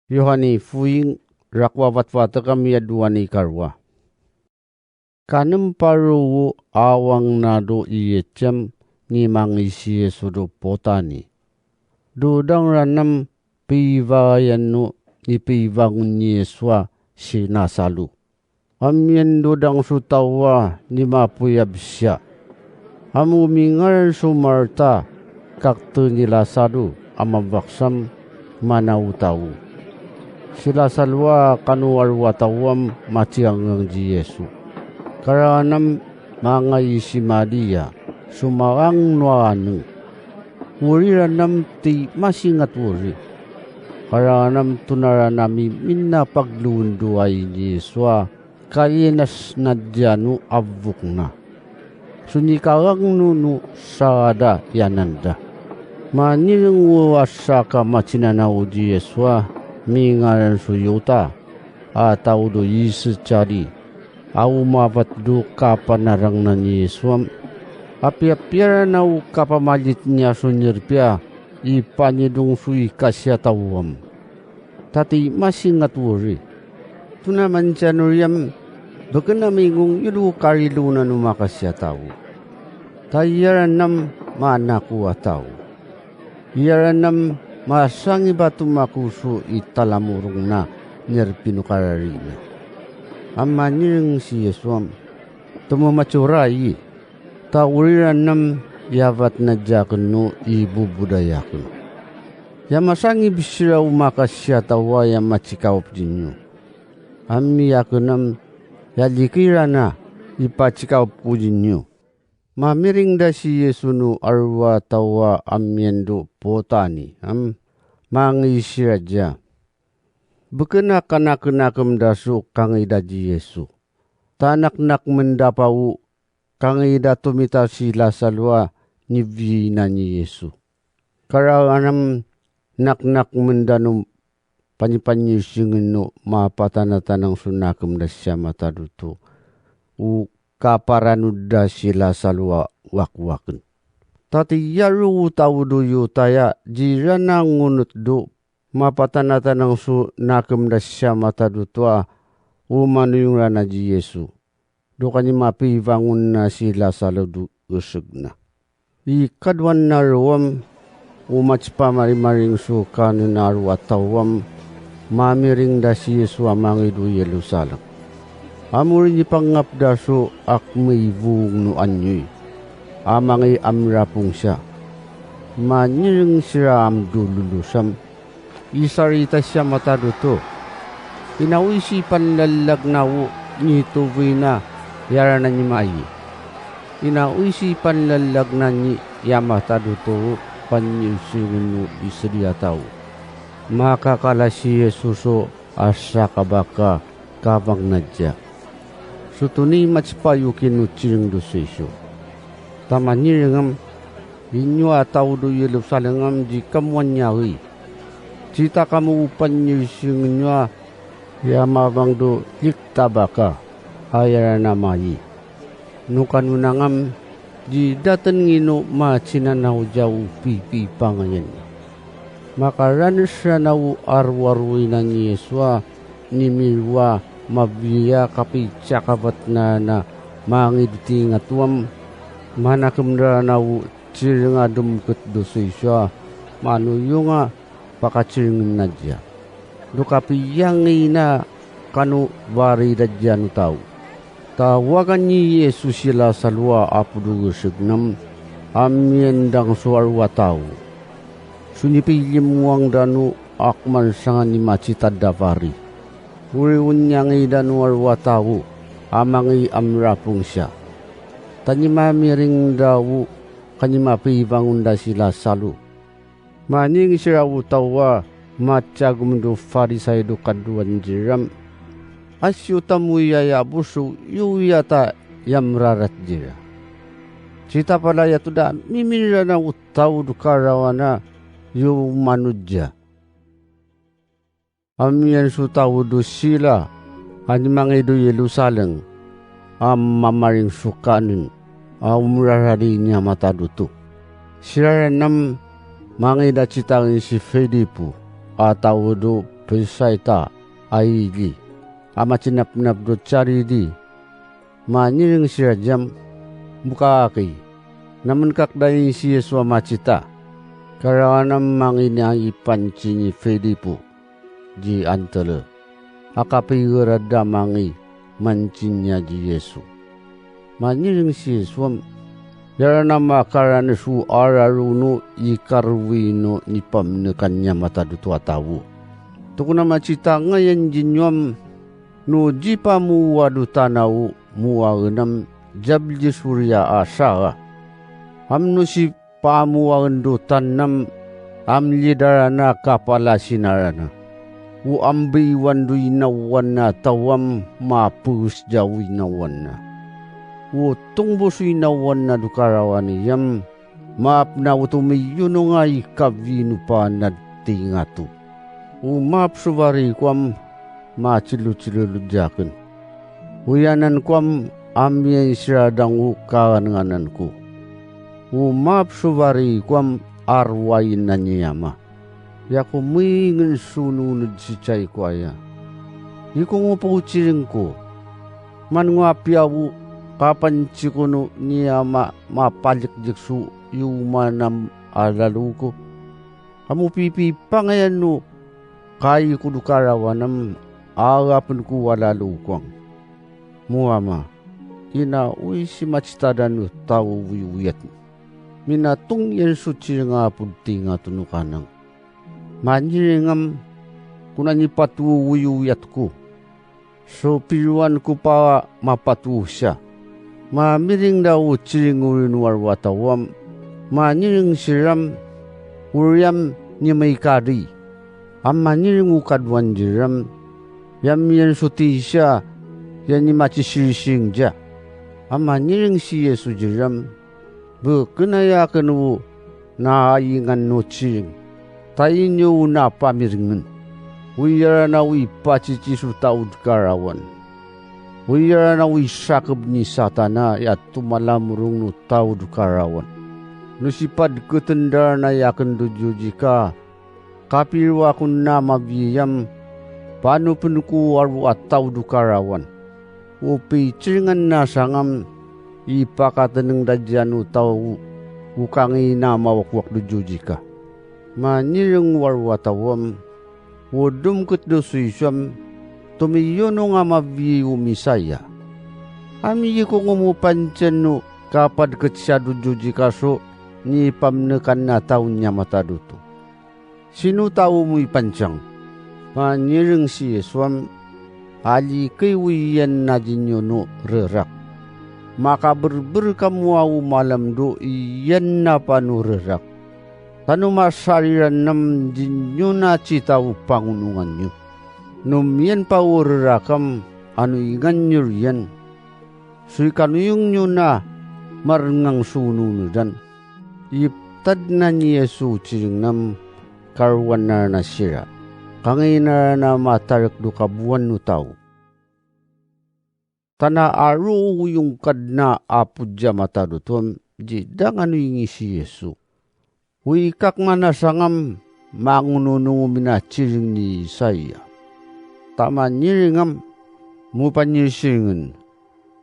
Yohani fuing rakwa watwata kami aduani karwa. Kanam paru awang nado iyecem ni mangisi sudo potani. Dudang ranam pivayan ni pivangun Yeswa sinasalu. Amyen dudang sutawa ni mapuyab siya. Amu mingar sumarta kaktu nila sadu amabaksam manautawu. Sila salwa kanuar watawam maciangang ji Yesu. Karanam mga isi Maria sumarang nuanu. Wuriranam ti masingat wuri. Karanam tunaranami minna paglundu ay ni Yeswa kainas na diyanu abuk na. Sunikarang nunu sarada yananda. Maniring wasaka machinanaw di Yeswa mingaran suyuta ataw do Yesus cari. Au mabat do kapanarang na ni Yeswam. Api-apiara na kapamalit niya sunirpia ipanyedong sui kasya tawam. Tati masingat wuri. Tunaman siya nuryam bagan na mingong ilu karilu na numakasya tawo. Tayaran nam manakuwa tawo. Yaran nam masang iba tumakuso italamurong na nirpinukararina. Ama niring si Yeswam tumamacurai tawuriran nam yavat na jakun no ibubudayakun. Yamasang ibisira umakasya tawa yang macikawap jinyo. Ami yakunam yalikira na ipacikawap po jinyo. Mamiring da si Yesu no arwa tawa amyendo potani mangisiraja. Bukana kanak-nakam dasu kang ida ji Yesu. Tanak-nak mendapawu kang ida tumita sila salwa ni vina ni Yesu. Karanam nak-nak mendanum panipanyusingin no mapatanatanang sunakam da siya mataduto. Kaparanudda sila salwa wakwaken. Tati yaru tawudu yutaya jirana ngunut do mapatanatanang sunakam da siya mataduto umanuyong rana ji Yesu. Do kanyi mapivangun na sila saludu usug na. Ikadwan na ruwam umatspa marimaring suka na ruwatawam mamiring da si Yesu amangidu Yerusalem. Amurin ni pangapdaso akmay vung no anyoy. Amangay amrapong siya. Maniring sira amdululusam. Isarita siya mataduto. Inawisip lalagnawo ni tubina yara na ni maayi. Inawisip lalagna ni yamataduto panyusungun no isriyataw. Makakala si Yesuso asa kabaka kabang nadya. Sutuni matspayukin no chiring dosesyo. Tamaniringam inyo ataw do Yerusalem di kamwanyawi. Cita kamu upanyusungun nyo yamabang do liktabaka ayara namayi. Nukanunangam di datan ngino machinanaw jaw pipi pangayan. Makaranas naw arwarwi na ni Yeswa ni Milwa mabiya kapitsakabat na mangidting atwam manakamra naw chiringa dumkut dosoy siya manuyong pakachiring nadya. Dukapiyang na kanu bari dadyan tao. Tawagan ni Yesus sila salwa apudugusig nam amyendang suarwa tao. Sunipilim muang danu akman sangan ni macitad davari. Uriun niyang idanu arwa tao amangi amrapong siya. Tanyimamiring daw kanyimapibangun da sila salu. Maning sirawu tawa matsyagum do farisay do kaduan jiram. Asyo tamuyaya busu yuyata yamrarat jira. Cita palaya tu da miminira na utaw do karawana yung manudya. Amiyan su tawo do sila animang do Yerusalem mamaring sukanin umrarari niya mataduto. Sila nam mga citangin si Filipo ataw do pesaita aili ama cinap-nap do cari di manyiring sirajam buka aki namun kakdai si Yesu macita karawanam mangina ipancini Filipu ji antele akapi gerada mangi mancinya ji Yesu manyiring si Yesu yara nama karana su ararunu ikarwino ni pamnekannya mata dutu atawu tukuna macita ngayan jinyom no jipa mu wadu tanau muagenam jabli surya asa amnu si pamu wando tanam amlidarana kapala sinarana u ambi wandu inawana tawam mapus jawi nawana u tungbo su inawana dukarawani yam maap na utumi yunungai kavinu panad tingatu u maap suvari kwam macilu-cilu jaken uyanan kwam amyen siradang ukanangananku umap suvari kwam arwain nanyama yaku mingin sununod si chay kwaya iku ngupo uciringku man nguapiawu kapan cikuno niyama mapalik jiksu yumanam alaluko kamu pipi pangayan no kayi kudukarawanam agapun ku walalukwang muama ina uisi macitadan tahu wiyat minatung yan suci nga pudti nga tunukanang manjiringam kunani patu wiyat ko so piruan ko pa mapatu siya mamiring daw ciring urin warwatawam manjiring siram uryam ni may kari am manjiring ukadwan jiram yam yan suti siya yan ni macisirising ja ama niring si Yesu jiram bu kenaya kenu na ingan no ciring tayin yu na pamiringan wiyara na wi pacici su taud karawan wiyara na wi sakab ni satana ya tumalamurung no taud karawan nusipad ketendar na yaken dujujika kapirwa kun na mabiyam panu penku waru atau dukarawan upi ciringan na sangam ipakateneng dajanu tau ukangi nama wakwak dujujika manireng waru atawam wudum ketdosuisam tumiyono nga mabi umisaya ami ko ngumupancenu kapad ketsya dujujika so ni pamnekan na taunnya mata dutu sinu tau mu ipancang manireng si Yesuam ali kaiwiyan na jinyo no rerak maka berber kamu au malam do iyan na panu rerak tanu masariran nam jinyo na citaw pangunungan nyo numyan pa rerakam anu ingan nyo riyan sui kanuyong nyo na marengang sununudan iptad na ni Yesu ciring nam karwan na sira kangina na matarik do kabuan no tao tana aro yung kadna apudya mata do tuam jidang ano yung si Yesu wikak manasangam mangununungu minaciring ni Isaya tama niringam mupanyisiringan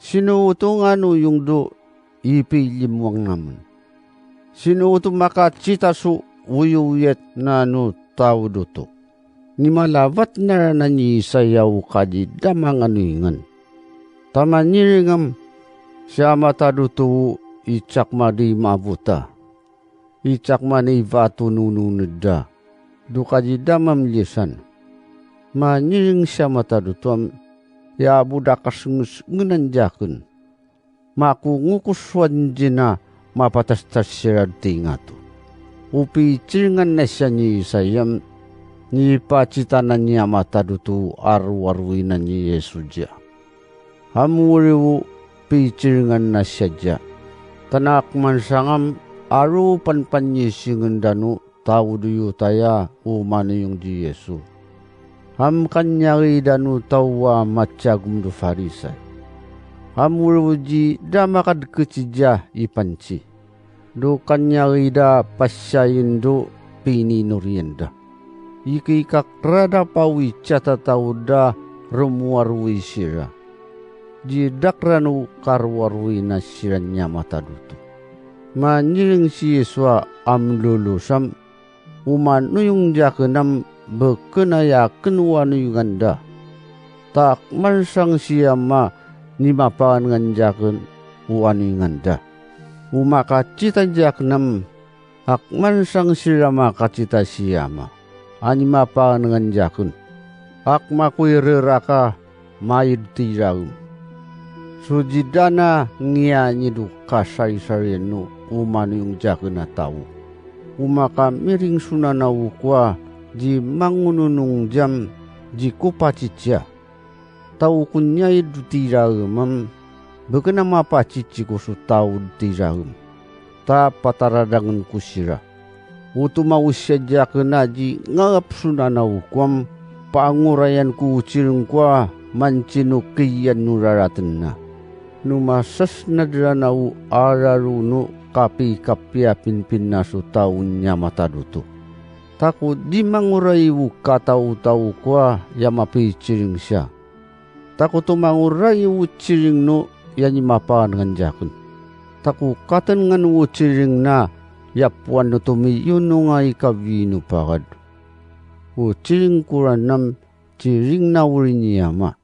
sinuutong ano yung do ipilimwang naman sinuutong makacita su uyuyet na no tao do to ni malavat na ni Isaya ukadi damang anuingan tama niringam siya matadutu icak madi mabuta icak mani vatu nununida dukaji damam lisan maniring siya matadutuam ya budakas ngunanjakun maku ngukuswan jina mapatastas sirad tingatu upi ciringan na siya ni Isayam ni pacitanan niya matadutu arwarwinan ni Yesu ja hamuriwu piciringan na siya ja tanak man sangam aru panpanyisingan danu tau duyu taya umani yung di Yesu ham kanyari danu tawa macagum du farisay hamuriwu ji damakad kecija ipanci do kanyari da pasyayin do pininurienda ikikak rada pawi cata tauda remuarui sira. Jidak ranu karwarui nasirannya mata dutu. Manyiring si Yesua amlulusam uman nuyung jakenam bekenaya kenua nuyunganda. Tak mansang siama nimapakan nganjaken uanuyunganda. Umaka cita jaknam hak mansang sirama kacita siama. Animapakan nganjaken. Hak makui reraka mayid tiraum. Sujidana ngia nyidu kasari-sarinu umanu yung jakena tau. Umaka miring sunana ukwa ji mangununung jam ji kupacicia. Tau kunya idu tiraumam bekena mapacici kusu tau tiraum. Ta pataradangan kusira. Utuma usya jakena ji ngagap sunana ukwam pangurayan ku cireng kwa mancinu kiyan nuraratenna. Numasas nadranau ararunu kapi kapia pinpin nasu taunnya mata dutu. Taku di mangurai wuka tau kwa yamapi ciring sya. Taku tu mangurai wu ciring nu yani mapan nganjakun. Taku katen ngan wu ciring na yapuan nutumi yunungai kawinu pagad. Wu ciring kuranam ciring na wurini yama.